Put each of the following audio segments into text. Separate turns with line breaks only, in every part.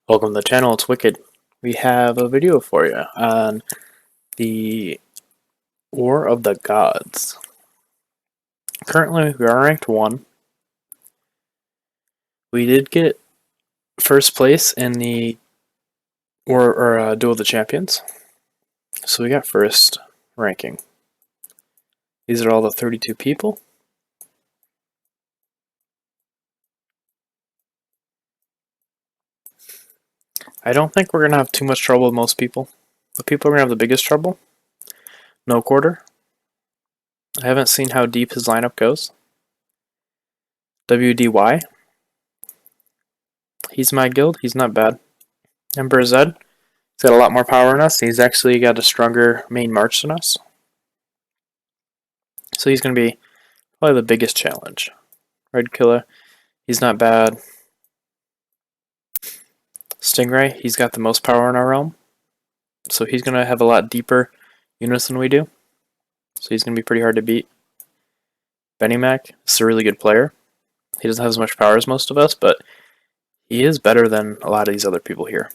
Welcome to the channel, it's Wicked. We have a video for you on the War of the Gods. Currently, we are ranked 1. We did get first place in the Duel of the Champions, so we got first ranking. These are all the 32 people. I don't think we're going to have too much trouble with most people. The people are going to have the biggest trouble. No Quarter. I haven't seen how deep his lineup goes. WDY. He's my guild. He's not bad. Emperor Zed. He's got a lot more power than us. He's actually got a stronger main march than us. So he's going to be probably the biggest challenge. Red Killer. He's not bad. Stingray. He's got the most power in our realm. So he's going to have a lot deeper units than we do. So he's going to be pretty hard to beat. MMHEC is a really good player. He doesn't have as much power as most of us, but he is better than a lot of these other people here.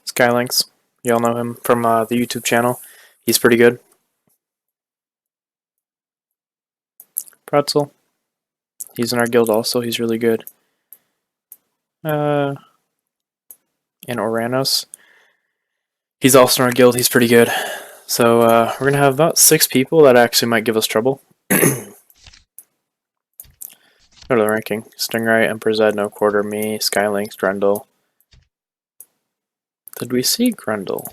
Skylinks, you all know him from the YouTube channel. He's pretty good. Pretzel, he's in our guild also. He's really good. And Oranos, he's also in our guild. He's pretty good. So we're going to have about 6 people that actually might give us trouble. Go to the ranking. Stingray, Emperor Zed, No Quarter, me, Skylinks, Grendel. Did we see Grendel?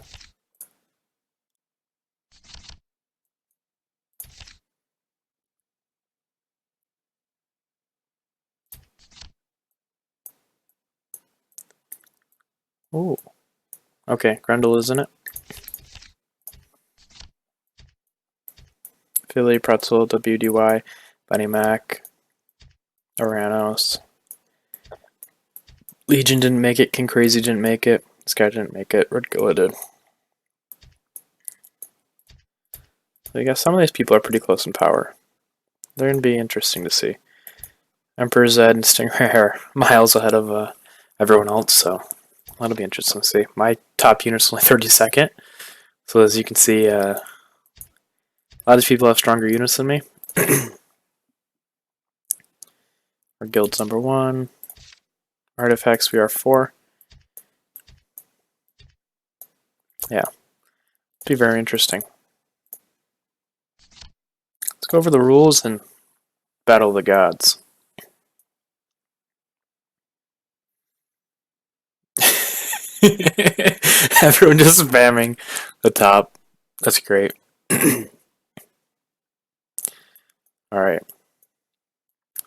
Oh. Okay, Grendel is in it. Philly, Pretzel, WDY, MMHEC, Oranos. Legion didn't make it, King Crazy didn't make it, Sky didn't make it, Red Killer did. So you got some of these people are pretty close in power. They're going to be interesting to see. Emperor Zed and Stingray are miles ahead of everyone else, so that'll be interesting to see. My top unit's only 32nd, so as you can see, a lot of these people have stronger units than me. Our guild's number 1. Artifacts, we are 4. Yeah, it'll be very interesting. Let's go over the rules and battle the gods. Everyone just spamming the top. That's great. Alright.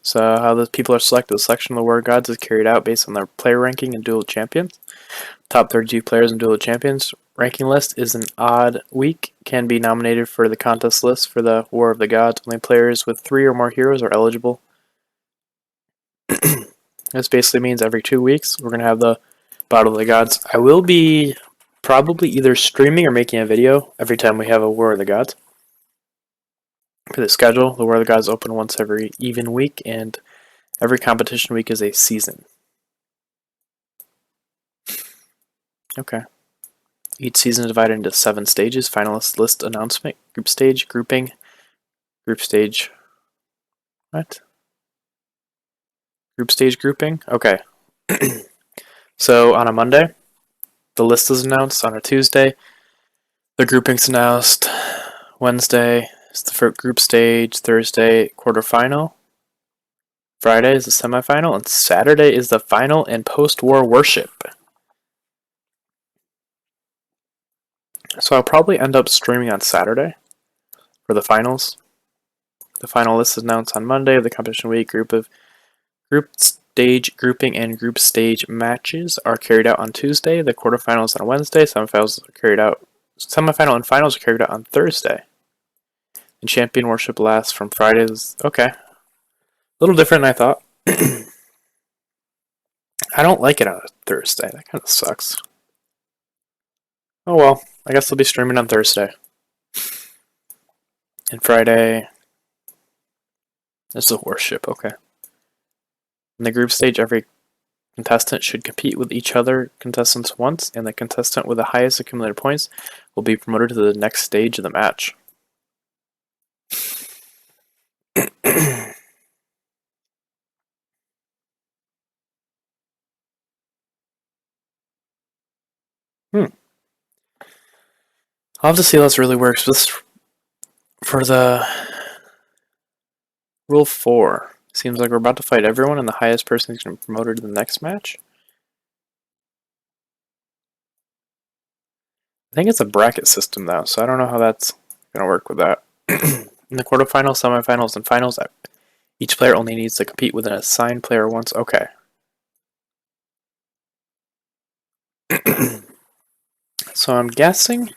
So how the people are selected. The selection of the War of Gods is carried out based on their player ranking and Duel of Champions. Top 32 players in Duel of Champions ranking list is an odd week. Can be nominated for the contest list for the War of the Gods. Only players with 3 or more heroes are eligible. This basically means every 2 weeks we're going to have the Battle of the Gods. I will be probably either streaming or making a video every time we have a War of the Gods. For the schedule, the War of the Gods open once every even week, and every competition week is a season. Okay. Each season is divided into 7 stages. Finalist list announcement, group stage, grouping, group stage. What? Group stage grouping? Okay. So on a Monday, the list is announced. On a Tuesday, the grouping's announced. Wednesday is the group stage. Thursday, quarterfinal. Friday is the semifinal. And Saturday is the final and post-war worship. So I'll probably end up streaming on Saturday for the finals. The final list is announced on Monday of the competition week. Group stage grouping and group stage matches are carried out on Tuesday. The quarterfinals on Wednesday. Semifinals are carried out. Semifinal and finals are carried out on Thursday. And champion worship lasts from Fridays. Okay, a little different than I thought. I don't like it on a Thursday. That kind of sucks. Oh well, I guess I'll be streaming on Thursday. And Friday is the worship, okay. In the group stage, every contestant should compete with each other contestants once, and the contestant with the highest accumulated points will be promoted to the next stage of the match. I'll have to see how this really works. This for the Rule 4. Seems like we're about to fight everyone, and the highest person is going to be promoted to the next match. I think it's a bracket system, though, so I don't know how that's going to work with that. In the quarterfinals, semifinals, and finals, each player only needs to compete with an assigned player once. Okay. So I'm guessing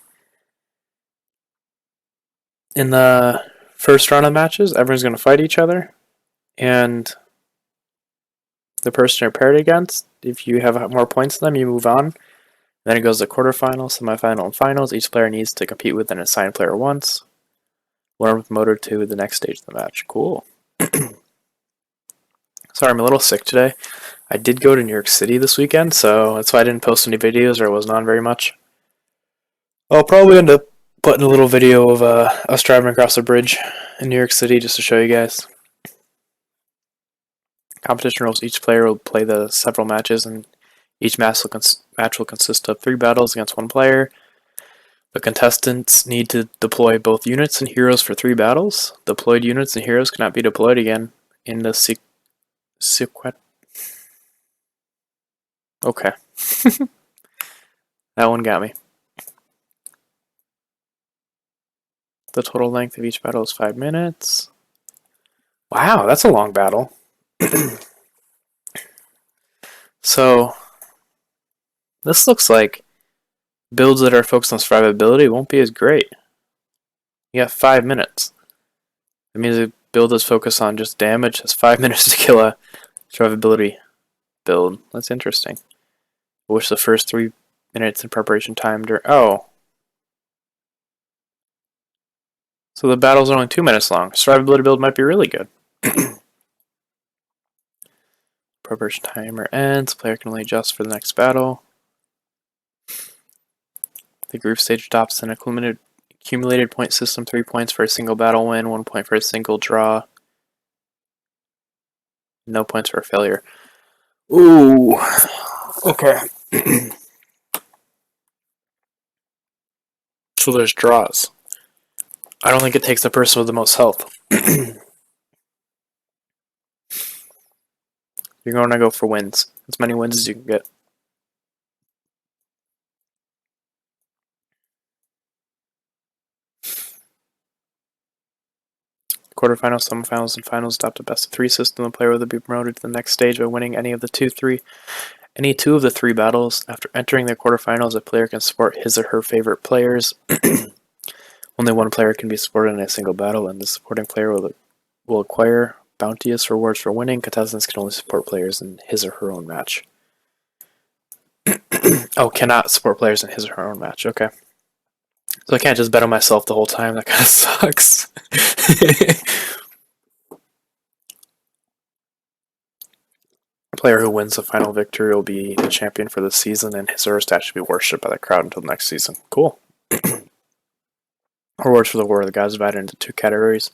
in the first round of matches, everyone's going to fight each other, and the person you're paired against, if you have more points than them, you move on. Then it goes to quarterfinals, semifinal, and finals. Each player needs to compete with an assigned player once. One promoted to the next stage of the match. Cool. Sorry, I'm a little sick today. I did go to New York City this weekend, so that's why I didn't post any videos or wasn't on very much. I'll probably end up putting a little video of us driving across the bridge in New York City just to show you guys. Competition rules: each player will play the several matches, and each match will consist of 3 battles against 1 player. The contestants need to deploy both units and heroes for 3 battles. Deployed units and heroes cannot be deployed again in the sequence. Okay. That one got me. The total length of each battle is 5 minutes. Wow, that's a long battle. So, this looks like builds that are focused on survivability won't be as great. You got 5 minutes. That means a build that's focused on just damage has 5 minutes to kill a survivability build. That's interesting. I wish the first 3 minutes in preparation time during... Oh. So the battles are only 2 minutes long. Survivability build might be really good. Preparation timer ends. Player can only adjust for the next battle. The group stage adopts an accumulated point system. 3 points for a single battle win, 1 point for a single draw. No points for a failure. Ooh. Okay. So there's draws. I don't think it takes the person with the most health. You're going to go for wins. As many wins as you can get. Quarterfinals, semifinals, and finals adopt a best-of-3 system. The player will be promoted to the next stage by winning any two of the 3 battles. After entering the quarterfinals, a player can support his or her favorite players. Only 1 player can be supported in a single battle, and the supporting player will acquire bounteous rewards for winning. Contestants can only support players in his or her own match. Oh, cannot support players in his or her own match. Okay. So I can't just bet on myself the whole time. That kind of sucks. The player who wins the final victory will be the champion for the season, and his or her statue will be worshipped by the crowd until the next season. Cool. Rewards for the War of the Gods divided into 2 categories: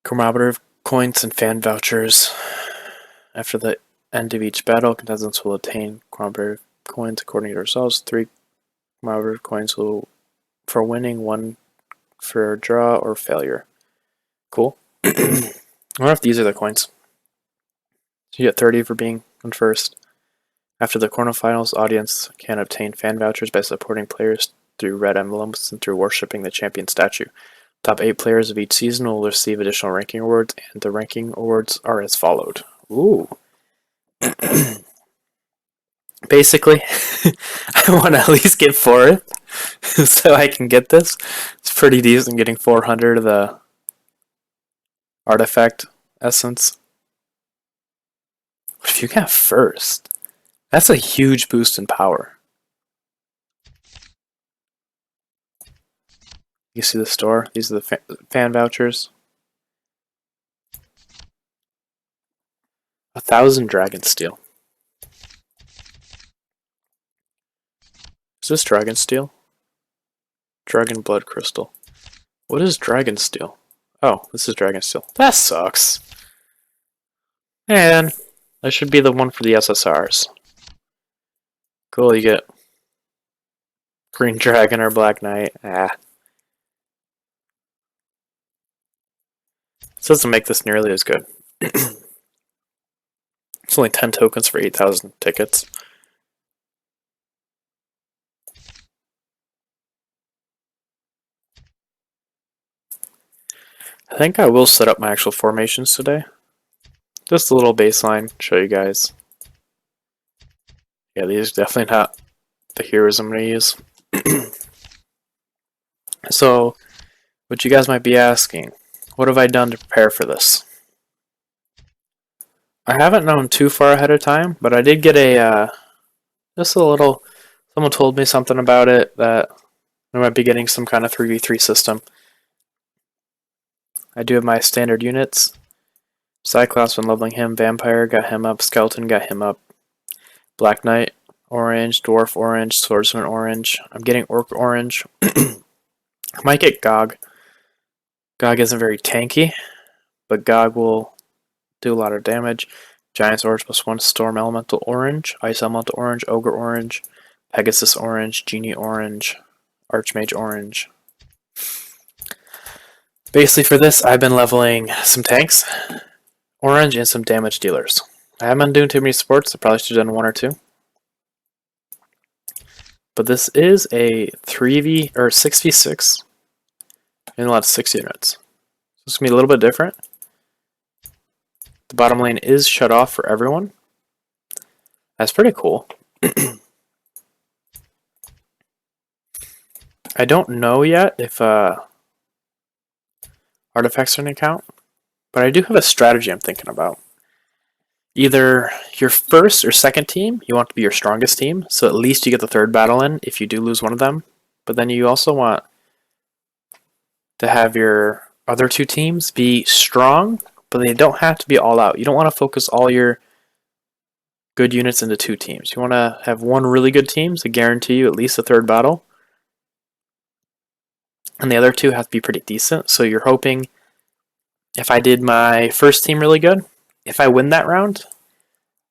commemorative coins and fan vouchers. After the end of each battle, contestants will attain commemorative coins according to themselves. 3 commemorative coins for winning, 1 for a draw or failure. Cool. I wonder if these are the coins. So you get 30 for being on first. After the quarterfinals, audience can obtain fan vouchers by supporting players through red envelopes and through worshipping the champion statue. Top 8 players of each season will receive additional ranking awards, and the ranking awards are as followed. Ooh. Basically, I want to at least get 4th, so I can get this. It's pretty decent getting 400 of the artifact essence. If you got first, that's a huge boost in power. You see the store? These are the fan vouchers. 1,000 dragon steel. Is this dragon steel? Dragon blood crystal. What is dragon steel? Oh, this is dragon steel. That sucks. And that should be the one for the SSRs. Cool, you get green dragon or black knight. Ah. This doesn't make this nearly as good. It's only 10 tokens for 8,000 tickets. I think I will set up my actual formations today. Just a little baseline, show you guys. Yeah, these are definitely not the heroes I'm going to use. So, what you guys might be asking, what have I done to prepare for this? I haven't known too far ahead of time, but I did get a, just a little, someone told me something about it, that I might be getting some kind of 3v3 system. I do have my standard units. Cyclops, when leveling him, Vampire, got him up, Skeleton, got him up. Black Knight, orange, Dwarf, orange, Swordsman, orange. I'm getting Orc, orange. I might get Gog. Gog isn't very tanky, but Gog will do a lot of damage. Giant Swords +1, Storm Elemental, orange. Ice Elemental, orange. Ogre, orange. Pegasus, orange. Genie, orange. Archmage, orange. Basically for this, I've been leveling some tanks, orange, and some damage dealers. I haven't been doing too many supports. I probably should have done 1 or 2. But this is a 3v or 6v6 in a lot of 6 units. So it's going to be a little bit different. The bottom lane is shut off for everyone. That's pretty cool. I don't know yet if artifacts are going to count, but I do have a strategy I'm thinking about. Either your first or second team, you want to be your strongest team, so at least you get the 3rd battle in if you do lose one of them. But then you also want to have your other 2 teams be strong, but they don't have to be all out. You don't want to focus all your good units into 2 teams. You want to have 1 really good team to guarantee you at least a 3rd battle. And the other 2 have to be pretty decent, so you're hoping if I did my first team really good, if I win that round,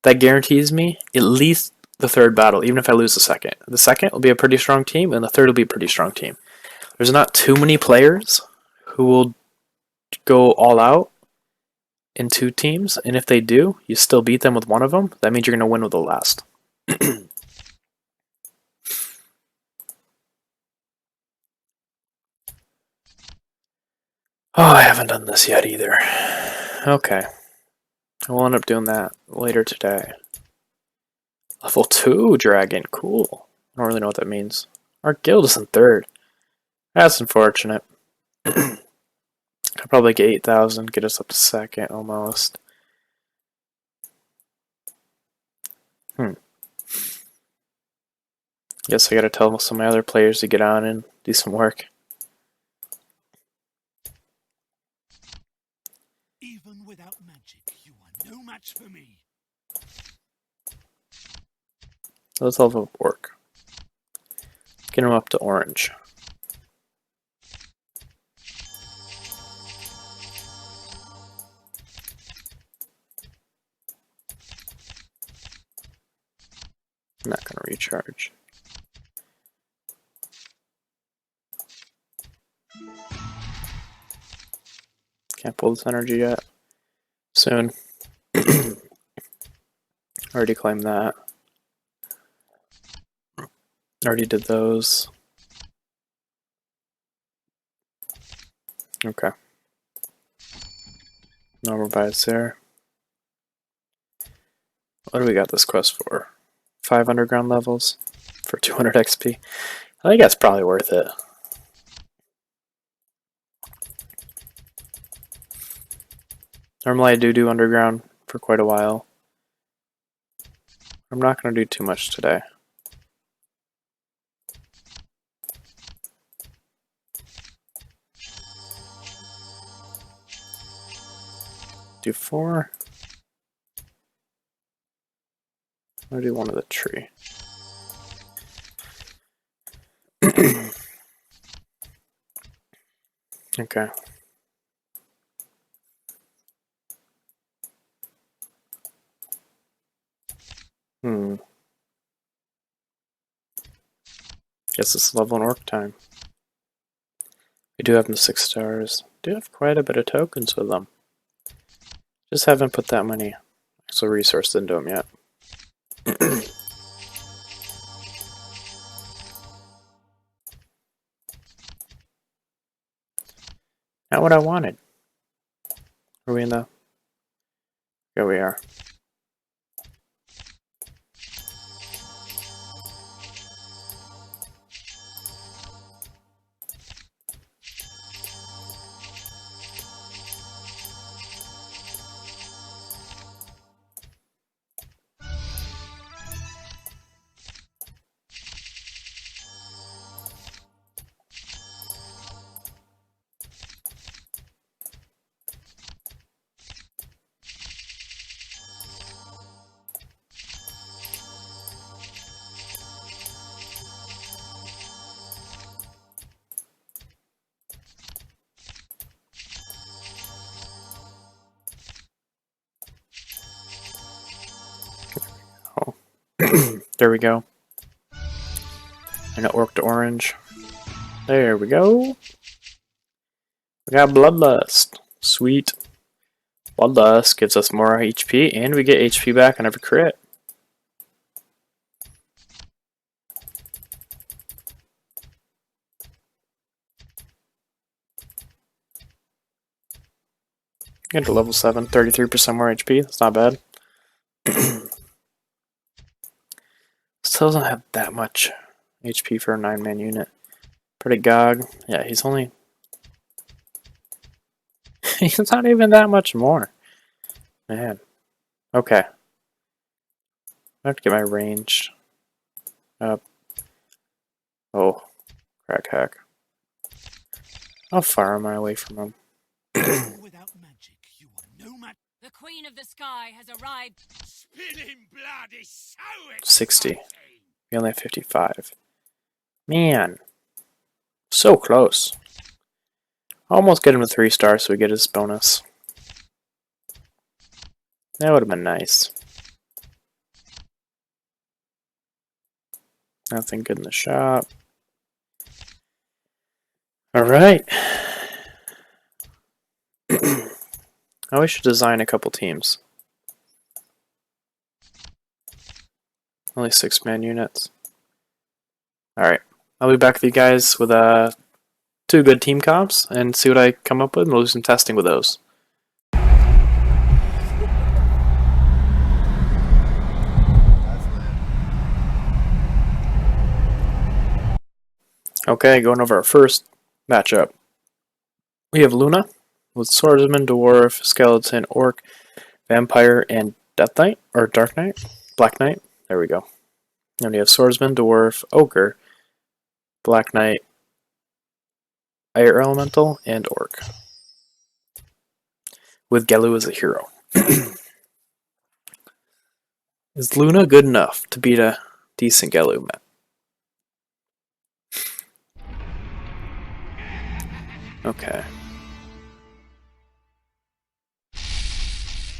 that guarantees me at least the 3rd battle, even if I lose the second. The second will be a pretty strong team, and the 3rd will be a pretty strong team. There's not too many players who will go all out in 2 teams, and if they do, you still beat them with one of them. That means you're going to win with the last. Oh, I haven't done this yet either. Okay. We'll end up doing that later today. Level 2 dragon, cool. I don't really know what that means. Our guild is in 3rd. That's unfortunate. I'll probably get 8,000, get us up to 2nd almost. Guess I gotta tell some of my other players to get on and do some work.
Even without magic, you are no match for me.
Let's level up work. Get him up to orange. I'm not gonna recharge. Can't pull this energy yet. Soon. Already claimed that. Already did those. Okay. No buys there. What do we got this quest for? 5 underground levels for 200 XP. I think that's probably worth it. Normally I do underground for quite a while. I'm not going to do too much today. Do 4. I'm gonna do one of the tree. Okay. Guess it's level and orc time. We do have them 6 stars. Do have quite a bit of tokens with them. Just haven't put that many actual resources into them yet. Not what I wanted. Are we in the... Here we are. Oh. There we go. And it orc to orange. There we go. We got Bloodlust. Sweet. Bloodlust gives us more HP, and we get HP back on every crit. Get to level 7, 33% more HP. That's not bad. Still doesn't have that much HP for a 9-man unit. Pretty gog. Yeah, he's only... he's not even that much more. Man. Okay. I have to get my range up. Oh. Crack hack. How far am I away from him?
Without magic, you are no match.
The Queen of the Sky has arrived.
Spilling blood is so
60.
exciting.
We only have 55. Man. So close. Almost get him to 3 stars so we get his bonus. That would have been nice. Nothing good in the shop. Alright. Now we should design a couple teams. Only 6-man units. Alright. I'll be back with you guys with 2 good team comps and see what I come up with, and we'll do some testing with those. Okay, going over our first matchup. We have Luna with Swordsman, Dwarf, Skeleton, Orc, Vampire, and Death Knight, or Dark Knight? Black Knight? There we go. And we have Swordsman, Dwarf, Ogre, Black Knight, Air Elemental, and Orc. With Gelu as a hero. Is Luna good enough to beat a decent Gelu map? Okay.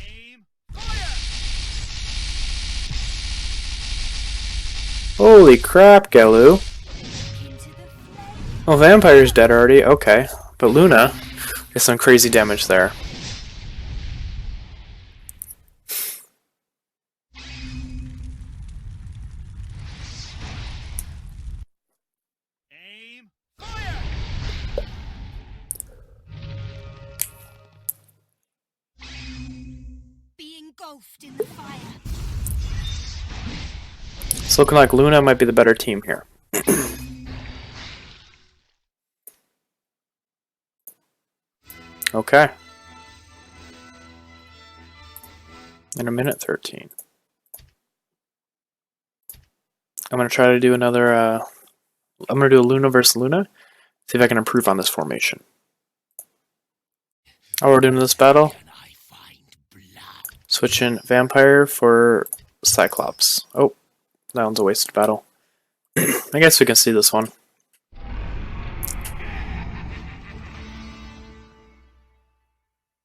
Aim, fire!
Holy crap, Gelu. Well, Vampire's dead already, okay. But Luna gets some crazy damage there.
Aim, fire!
Be engulfed in the fire.
It's looking like Luna might be the better team here. Okay. In a minute 13. I'm going to try to do another, I'm going to do a Luna versus Luna. See if I can improve on this formation. Oh, we're doing this battle.
Can I find blood?
Switch in Vampire for Cyclops. Oh, that one's a wasted battle. I guess we can see this one.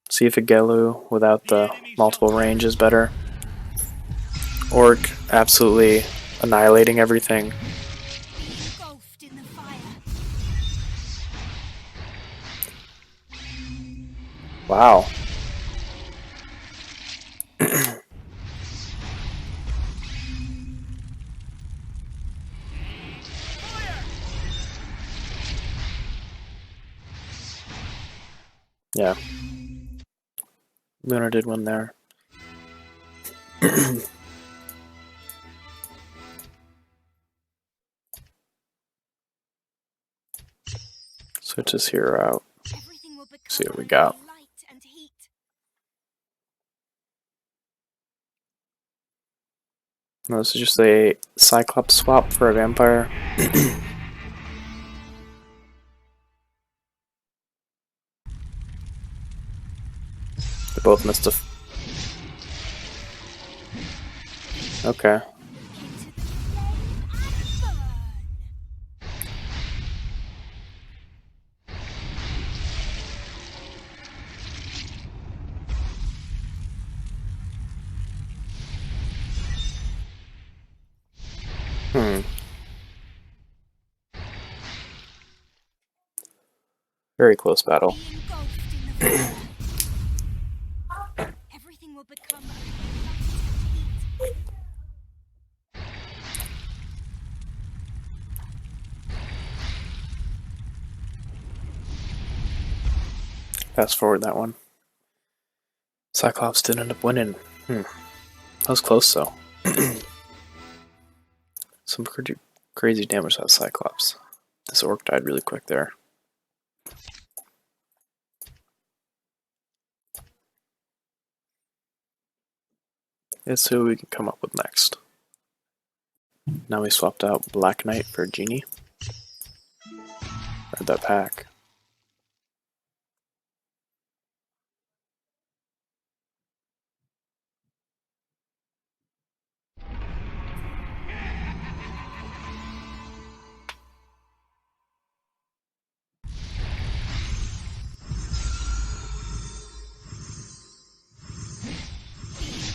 See if a Gelu without the multiple range is better. Orc absolutely annihilating everything.
Engulfed in the fire.
Wow. Yeah. Luna did win there. Switch this hero out.
Everything will become
See what we
only
got.
light and heat.
No, this is just a Cyclops swap for a vampire. They both missed a. Okay.
Into the flame and burn.
Hmm. Very close battle.
Be engulfed in the fire. Everything will become only light and heat.
Fast forward that one. Cyclops did end up winning. That was close though. Some pretty crazy damage to that Cyclops. This orc died really quick there. Let's see what we can come up with next. Now we swapped out Black Knight for Genie. Read that pack.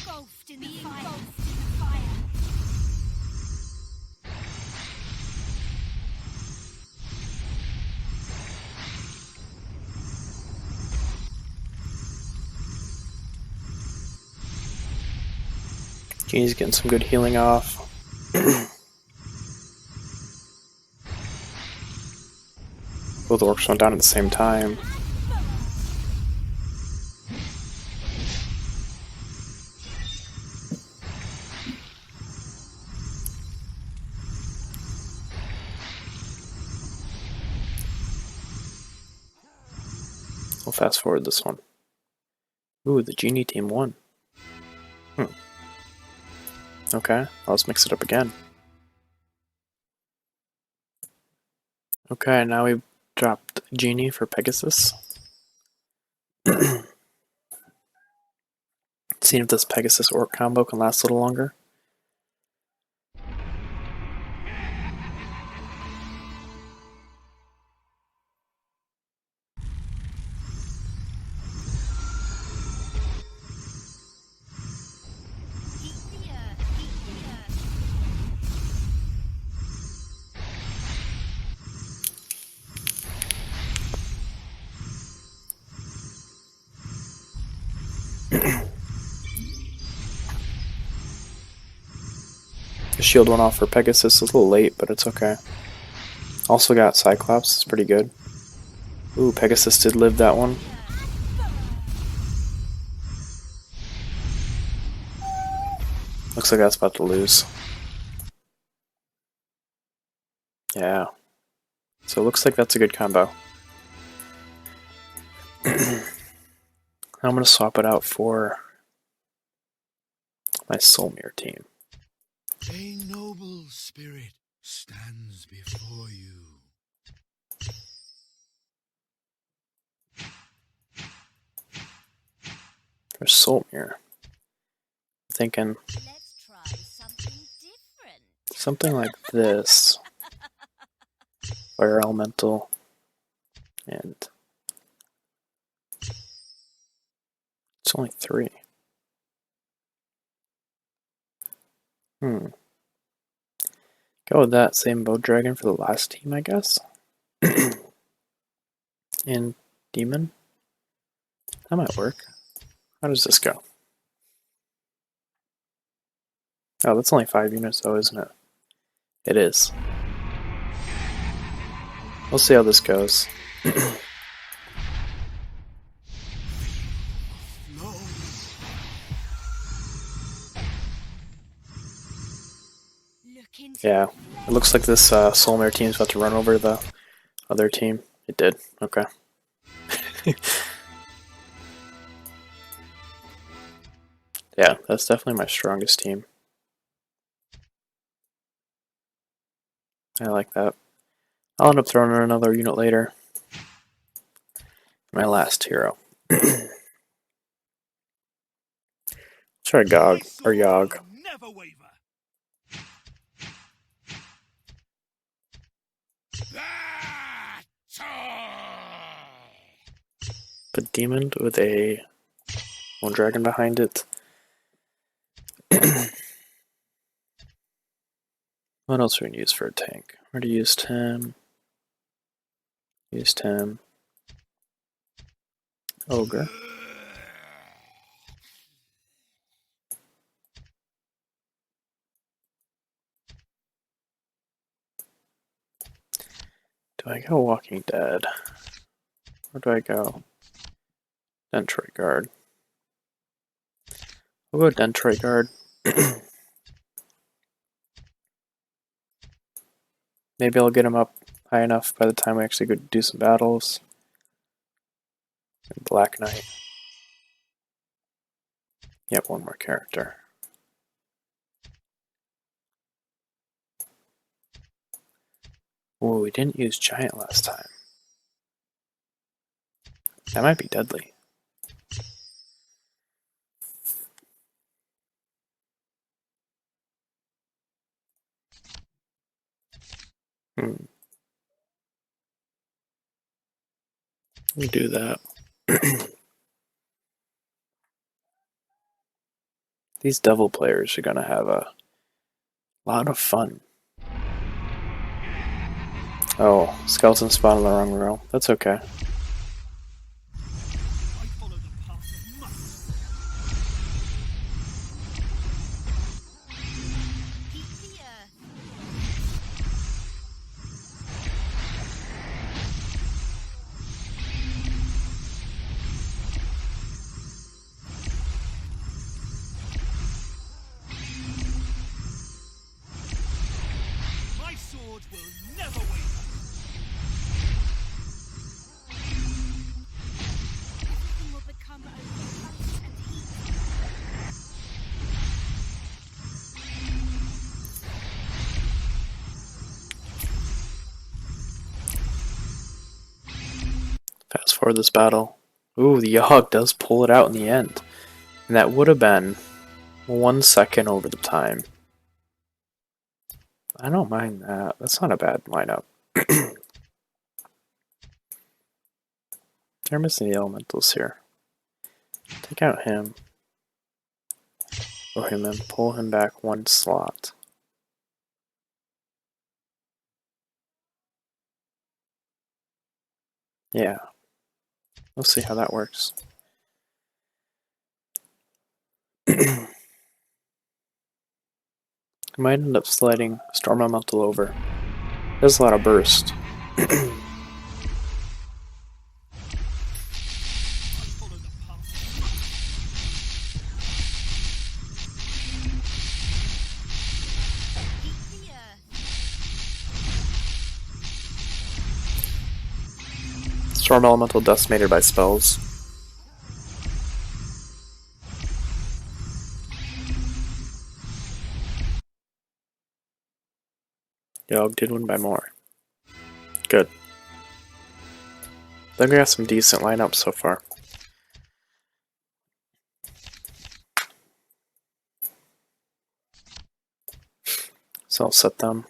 Engulfed in the fire.
Genie's getting some good healing off. Both orcs went down at the same time. We'll fast forward this one. Ooh, the Genie team won. Okay, let's mix it up again. Okay, now we dropped Genie for Pegasus. Seeing if this Pegasus Orc combo can last a little longer.
Heat the earth. Heat the earth.
The shield went off for Pegasus. A little late, but it's okay. Also got Cyclops. It's pretty good. Ooh, Pegasus did live that one. Looks like that's about to lose. Yeah. So it looks like that's a good combo. I'm going to swap it out for my Soulmere team.
A noble spirit stands before you.
For Soulmere. Thinking
Let's try
something like this. Fire elemental and it's only 3. Go with that same bow dragon for the last team, I guess. And demon. That might work. How does this go? Oh, that's only 5 units though, isn't it? It is. We'll see how this goes.
Look into
Yeah,
the
it looks like this Soulmare team's about to run over the other team. It did. Okay. Yeah, that's definitely my strongest team. I like that. I'll end up throwing in another unit later. My last hero. Try Gog or Yogg.
Never waver.
But demon with a one dragon behind it. What else are we gonna use for a tank? Already used him. Used him. Ogre. Do I go Walking Dead? Or do I go Dentroid Guard? I'll go Dentroid Guard. Maybe I'll get him up high enough by the time we actually go do some battles. Black Knight. Yep, one more character. Oh, we didn't use Giant last time. That might be deadly. We do that. These devil players are gonna have a lot of fun. Oh, skeleton spawned in the wrong row. That's okay.
I follow the path of must.
heat the earth.
My sword will never waver.
Everything will become only light and heat.
Fast forward this battle. Ooh, the Yogg does pull it out in the end. And that would have been 1 second over the time. I don't mind that. That's not a bad lineup. They're missing the elementals here. Take out him. Throw him in. Pull him back 1 slot. Yeah. We'll see how that works. I might end up sliding Storm Elemental over. There's a lot of burst.
I follow the path of
Heat the earth.
Storm Elemental decimated by spells. Yogg did win by more. Good. I think we got some decent lineups so far. So I'll set them.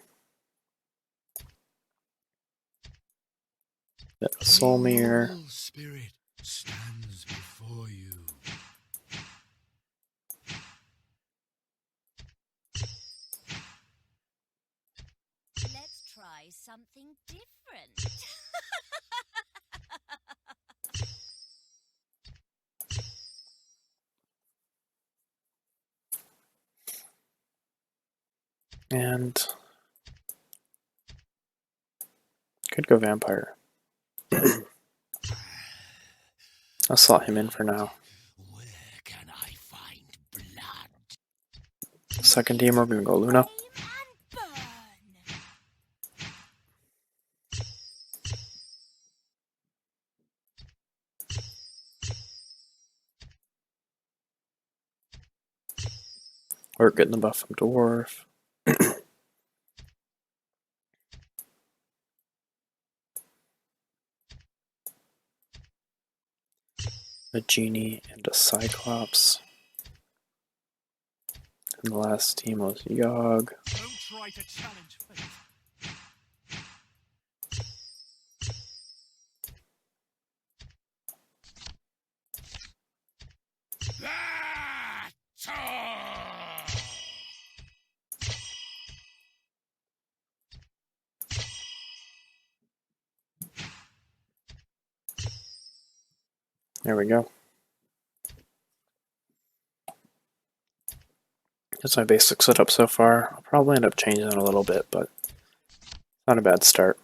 Soul Mirror.
Noble spirit stands before you.
Let's try something different.
And could go Vampire. I'll slot him in for now.
Where can I find blood?
Second team, we're gonna go Luna.
Flame and burn.
We're getting the buff from Dwarf. A Genie and a Cyclops. And the last team was Yogg.
Don't try to challenge fate.
There we go. That's my basic setup so far. I'll probably end up changing it a little bit, but not a bad start.